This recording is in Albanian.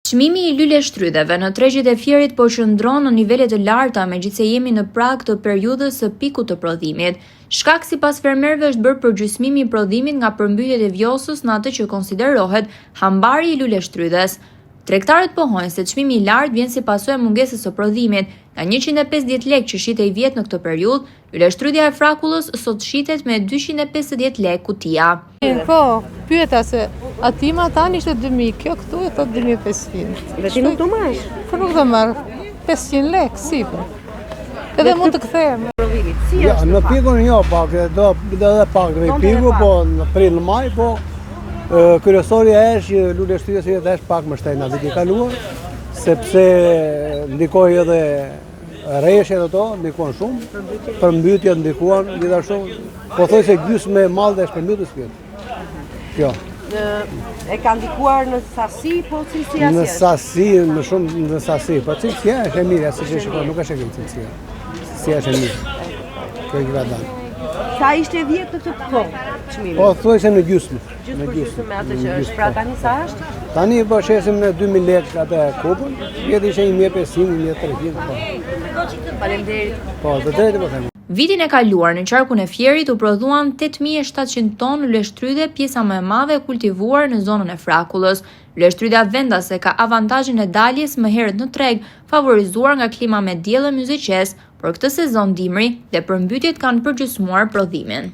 Çmimi i lule shtrydheve në tregjet e Fierit po qëndron në nivele të larta megjithëse jemi në prag të periudhës së pikut të prodhimit. Shkak sipas fermerëve është bërë përgjysmimi i prodhimit nga përmbytjet e vjosës në atë që konsiderohet hambari i lule shtrydhes. Tregtarët pohojnë se çmimi i lartë vjen si pasojë e mungesës së prodhimit. Nga 150 lekë që shitej vjet në këtë periudhë, luleshtrydhja e frakullës sot shitet me 250 lekë kutia. Po, pyeta se atima tani ishte 2000, kjo këtu e thot 2500. Dhe ti nuk do marrësh? Po nuk do marr 500 lekë sipër. Edhe mund të kthehem. Si është? Në pikun jo pak, do edhe pak në piku, po në prill maj, po kryesorja është që luleshtrydhja është pak më shtrenjtë vit i kaluar, sepse ndikoi edhe rreshtet ato, ndikuan shumë, përmbytjet ndikuan gjithashtu, po thoj se gjysmë e madhe është përmbytjes këtë. Kjo. E ka ndikuar në sasi, po cilësia Në sasi, më shumë në sasi, po cilësia është e mirë, siç e shikoj, nuk është e keq cilësia. Cilësia është e mirë. Kjo i ka dhënë. Sa ishte vjet në këtë kohë çmimi? Po thuaj se në gjysmë. Gjysmë për gjysmë me atë që është. Pra tani sa është? Tani po shesim në 2000 lekë atë kupën, vjet ishte 1500, 1300 po. Faleminderit. Po, të drejtë po them. Vitin e kaluar në qarkun e Fierit u prodhuan 8700 tonë luleshtrydhe, pjesa më e madhe e kultivuar në zonën e frakullës. Luleshtrydha vendase ka avantazhin e daljes më herët në treg, favorizuar nga klima me diell dhe myzyqes, por këtë sezon dimri dhe përmbytjet kanë përgjysmuar prodhimin.